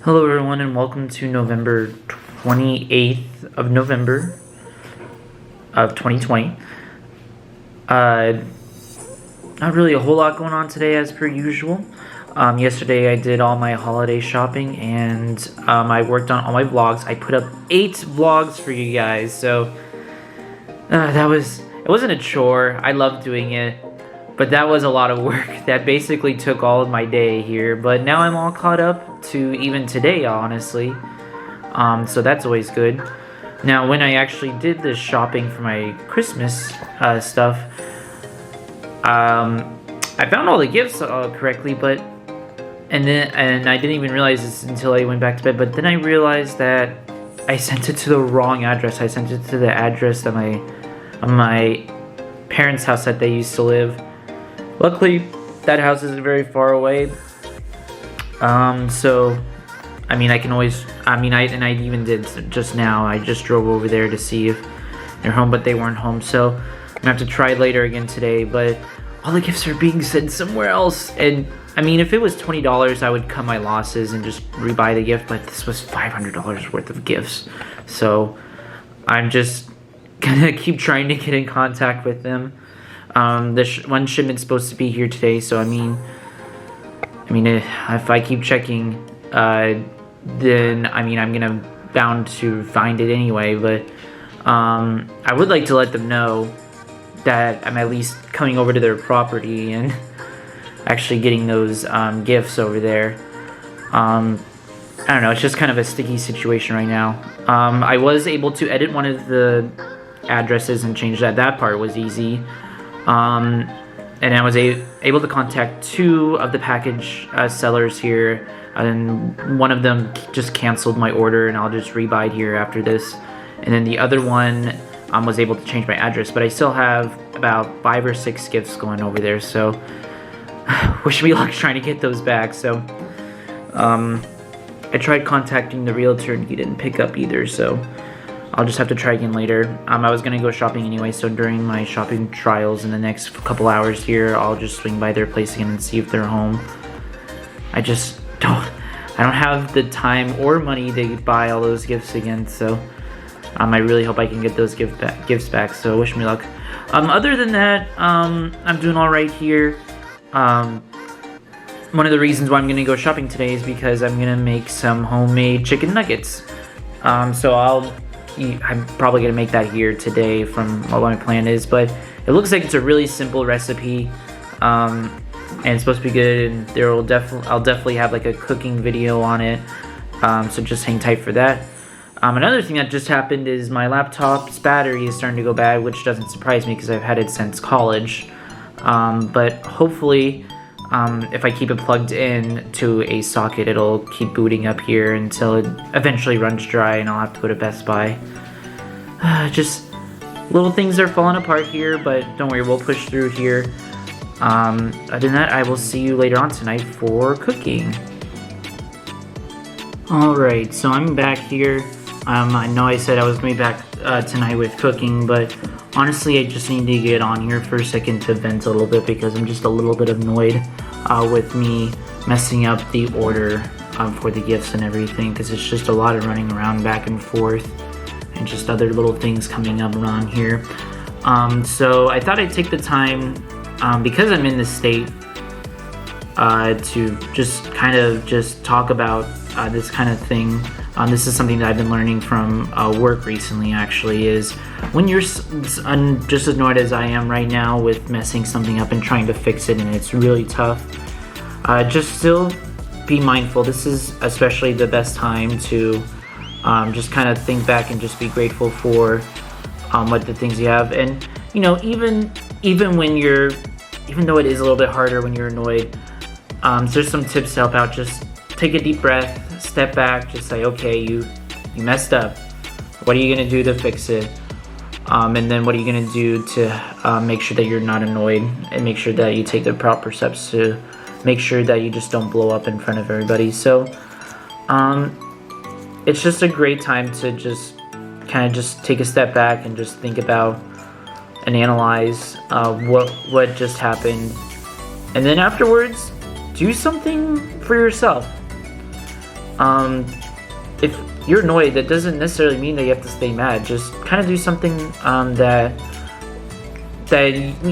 Hello everyone and welcome to November 28th of November of 2020. Not really a whole lot going on today as per usual. Yesterday I did all my holiday shopping and I worked on all my vlogs. I put up 8 vlogs for you guys, so it wasn't a chore. I love doing it. But that was a lot of work. That basically took all of my day here. But now I'm all caught up to even today, honestly. So that's always good. Now, when I actually did the shopping for my Christmas stuff, I found all the gifts correctly, and I didn't even realize this until I went back to bed. But then I realized that I sent it to the wrong address. I sent it to the address that my parents' house that they used to live. Luckily, that house isn't very far away. So, I mean, I even did just now. I just drove over there to see if they're home, but they weren't home. So, I'm gonna have to try later again today. But all the gifts are being sent somewhere else. And, I mean, if it was $20, I would cut my losses and just rebuy the gift. But this was $500 worth of gifts. So, I'm just gonna keep trying to get in contact with them. One shipment's supposed to be here today, so I mean, if I keep checking, then I'm bound to find it anyway. But I would like to let them know that I'm at least coming over to their property and actually getting those gifts over there. I don't know, it's just kind of a sticky situation right now. I was able to edit one of the addresses and change that. That part was easy. And I was able to contact 2 of the package sellers here, and one of them just canceled my order, and I'll just rebuy it here after this. And then the other one was able to change my address, but I still have about 5 or 6 gifts going over there, so wish me luck trying to get those back. So I tried contacting the realtor and he didn't pick up either, so I'll just have to try again later. I was gonna go shopping anyway, so during my shopping trials in the next couple hours here, I'll just swing by their place again and see if they're home. I don't have the time or money to buy all those gifts again, so I really hope I can get those gifts back, so wish me luck. Other than that, I'm doing alright here. One of the reasons why I'm gonna go shopping today is because I'm gonna make some homemade chicken nuggets. So I'm probably gonna make that here today from what my plan is, but it looks like it's a really simple recipe, and it's supposed to be good. And I'll definitely have like a cooking video on it, so just hang tight for that. Another thing that just happened is my laptop's battery is starting to go bad, which doesn't surprise me because I've had it since college. But hopefully, if I keep it plugged in to a socket, it'll keep booting up here until it eventually runs dry and I'll have to go to Best Buy. Just little things are falling apart here, but don't worry, we'll push through here. Other than that, I will see you later on tonight for cooking. Alright, so I'm back here. I know I said I was going to be back tonight with cooking, but honestly, I just need to get on here for a second to vent a little bit because I'm just a little bit annoyed with me messing up the order for the gifts and everything, because it's just a lot of running around back and forth and just other little things coming up around here. So I thought I'd take the time, because I'm in this state, to just kind of talk about this kind of thing. This is something that I've been learning from work recently, actually, is when you're just as annoyed as I am right now with messing something up and trying to fix it and it's really tough, just still be mindful. This is especially the best time to just kind of think back and just be grateful for what the things you have. And, you know, even though it is a little bit harder when you're annoyed, there's some tips to help out. Just take a deep breath, step back, just say, okay, you messed up. What are you gonna do to fix it? And then what are you gonna do to make sure that you're not annoyed and make sure that you take the proper steps to make sure that you just don't blow up in front of everybody. So it's just a great time to just kind of just take a step back and just think about and analyze what just happened, and then afterwards do something for yourself. if you're annoyed, that doesn't necessarily mean that you have to stay mad. Just kind of do something that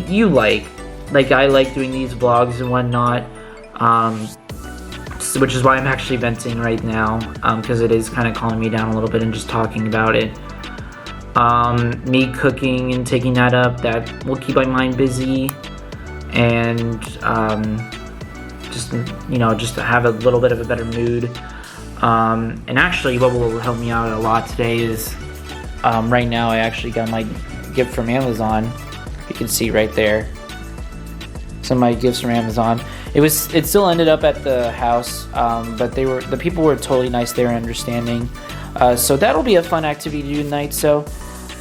you like. Like, I like doing these vlogs and whatnot, which is why I'm actually venting right now, because it is kind of calming me down a little bit and just talking about it. Me cooking and taking that up, that will keep my mind busy, and just to have a little bit of a better mood. And actually, what will help me out a lot today is, right now I actually got my gift from Amazon. You can see right there some of my gifts from Amazon. It still ended up at the house, but the people were totally nice there and understanding. So that'll be a fun activity to do tonight. So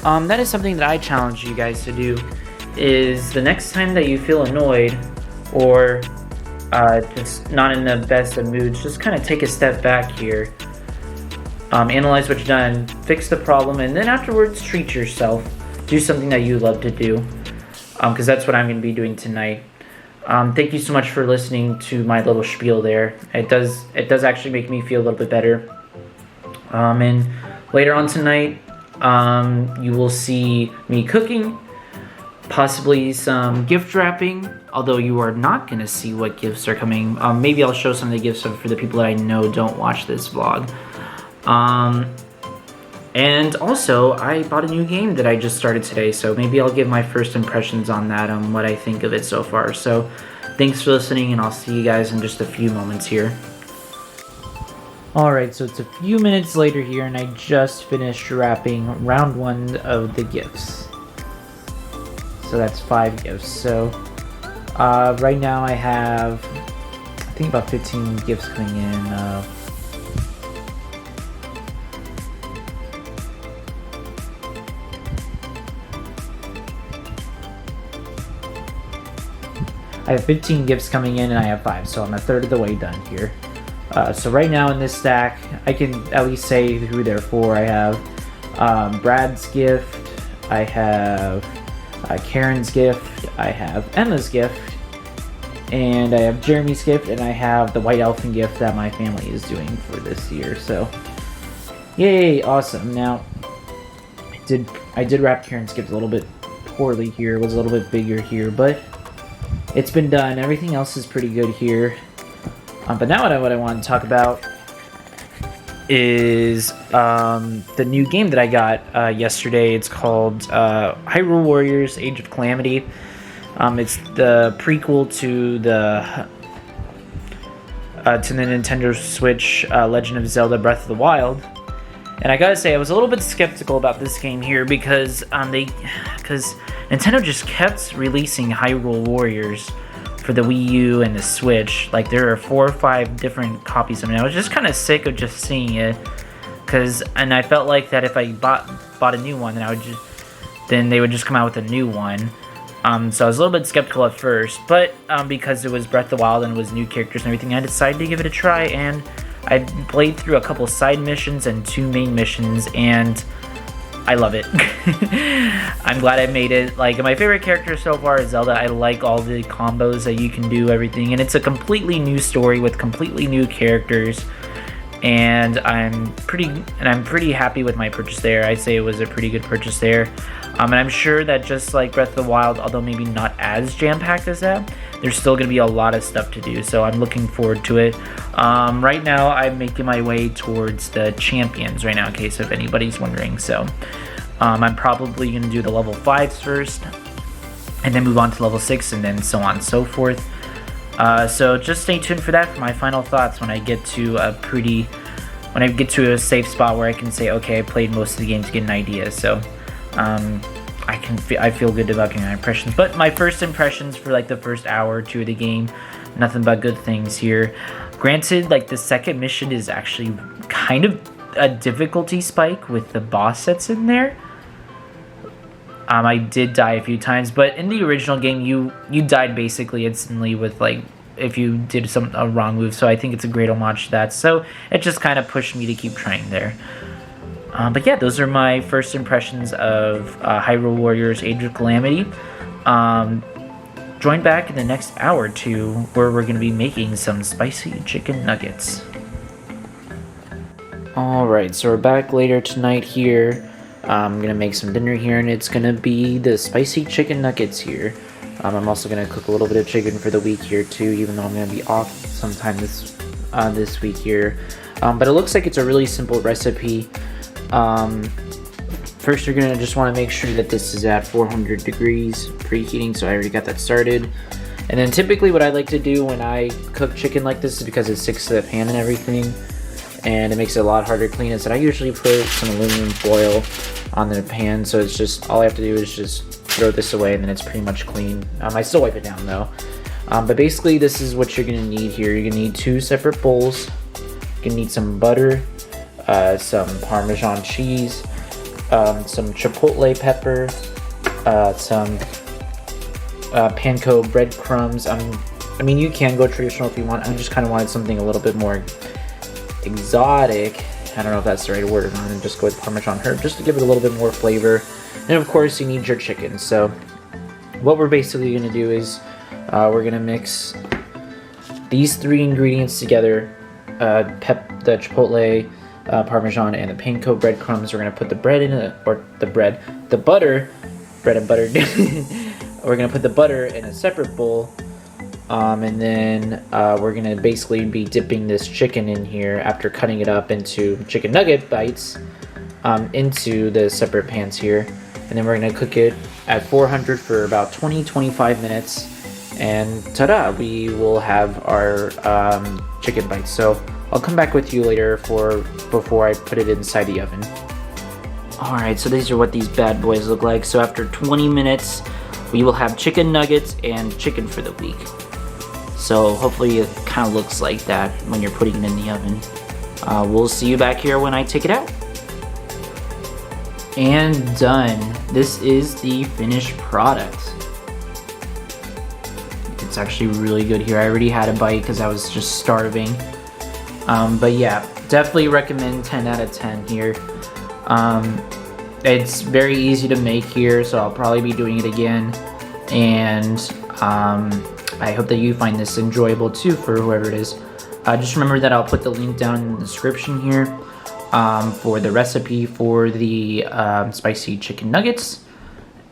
that is something that I challenge you guys to do, is the next time that you feel annoyed or just not in the best of moods, just kind of take a step back here, analyze what you've done, fix the problem, and then afterwards treat yourself. Do something that you love to do, because that's what I'm going to be doing tonight. Thank you so much for listening to my little spiel there. It does actually make me feel a little bit better. And later on tonight, you will see me cooking, possibly some gift wrapping, although you are not going to see what gifts are coming. Maybe I'll show some of the gifts for the people that I know don't watch this vlog. And also, I bought a new game that I just started today, so maybe I'll give my first impressions on that, what I think of it so far. So, thanks for listening, and I'll see you guys in just a few moments here. Alright, so it's a few minutes later here, and I just finished wrapping round 1 of the gifts. So that's 5 gifts. So, right now I have, I think, about 15 gifts coming in. I have 15 gifts coming in and I have 5, so I'm a third of the way done here. So right now in this stack, I can at least say who they're for. I have Brad's gift, I have Karen's gift, I have Emma's gift, and I have Jeremy's gift, and I have the White Elephant gift that my family is doing for this year. So, yay, awesome. Now, I did wrap Karen's gift a little bit poorly here. It was a little bit bigger here, but it's been done. Everything else is pretty good here. But now what I want to talk about is the new game that I got yesterday. It's called Hyrule Warriors: Age of Calamity. It's the prequel to the Nintendo Switch Legend of Zelda Breath of the Wild. And I gotta say, I was a little bit skeptical about this game here because Nintendo just kept releasing Hyrule Warriors for the Wii U and the Switch. Like, there are 4 or 5 different copies of it. I was just kind of sick of just seeing it, and I felt like that if I bought a new one, then they would just come out with a new one. So I was a little bit skeptical at first, but because it was Breath of the Wild and it was new characters and everything, I decided to give it a try, and I played through a couple side missions and 2 main missions, and I love it. I'm glad I made it. Like, my favorite character so far is Zelda. I like all the combos that you can do, everything, and it's a completely new story with completely new characters, and I'm pretty happy with my purchase there. I'd say it was a pretty good purchase there. And I'm sure that just like Breath of the Wild, although maybe not as jam-packed as that, there's still going to be a lot of stuff to do, so I'm looking forward to it. Right now, I'm making my way towards the champions right now, in case if anybody's wondering. So, I'm probably going to do the level 5s first, and then move on to level 6, and then so on and so forth. So just stay tuned for that, for my final thoughts when I get to a safe spot where I can say, okay, I played most of the game to get an idea. So, I feel good about getting my impressions. But my first impressions for like the first hour or 2 of the game, nothing but good things here. Granted, like, the second mission is actually kind of a difficulty spike with the boss that's in there. I did die a few times, but in the original game, you died basically instantly with, like, if you did a wrong move. So I think it's a great homage to that. So it just kind of pushed me to keep trying there. But yeah, those are my first impressions of Hyrule Warriors: Age of Calamity. Join back in the next hour or 2 where we're going to be making some spicy chicken nuggets. Alright, so we're back later tonight here. I'm gonna make some dinner here, and it's gonna be the spicy chicken nuggets here. I'm also gonna cook a little bit of chicken for the week here too, even though I'm gonna be off sometime this week here. But it looks like it's a really simple recipe. First, you're gonna just want to make sure that this is at 400 degrees preheating, so I already got that started. And then typically what I like to do when I cook chicken like this is because it sticks to the pan and everything, and it makes it a lot harder to clean, is that I usually put some aluminum foil on the pan, so it's just, all I have to do is just throw this away and then it's pretty much clean. I still wipe it down though. But basically this is what you're gonna need here. You're gonna need 2 separate bowls. You're gonna need some butter, some Parmesan cheese, some chipotle pepper, some panko breadcrumbs. I mean, you can go traditional if you want. I just kind of wanted something a little bit more exotic. I don't know if that's the right word or not, and just go with Parmesan herb just to give it a little bit more flavor. And of course, you need your chicken. So what we're basically going to do is we're going to mix these 3 ingredients together: the chipotle, Parmesan, and the panko breadcrumbs. We're going to put the bread in it, or the butter, bread and butter. We're going to put the butter in a separate bowl. And then we're going to basically be dipping this chicken in here after cutting it up into chicken nugget bites into the separate pans here. And then we're going to cook it at 400 for about 20-25 minutes. And ta-da! We will have our chicken bites. So I'll come back with you later before I put it inside the oven. Alright, so these are what these bad boys look like. So after 20 minutes, we will have chicken nuggets and chicken for the week. So hopefully it kind of looks like that when you're putting it in the oven. We'll see you back here when I take it out. And done. This is the finished product. It's actually really good here. I already had a bite because I was just starving. But yeah, definitely recommend 10 out of 10 here. It's very easy to make here, so I'll probably be doing it again. And I hope that you find this enjoyable too for whoever it is. Just remember that I'll put the link down in the description here for the recipe for the spicy chicken nuggets.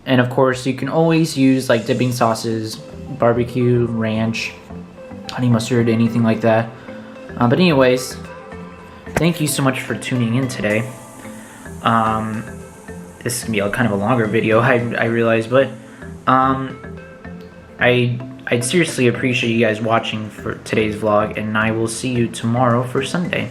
And of course, you can always use like dipping sauces, barbecue, ranch, honey mustard, anything like that. But anyways, thank you so much for tuning in today. This is gonna be kind of a longer video, I realize, but I'd seriously appreciate you guys watching for today's vlog, and I will see you tomorrow for Sunday.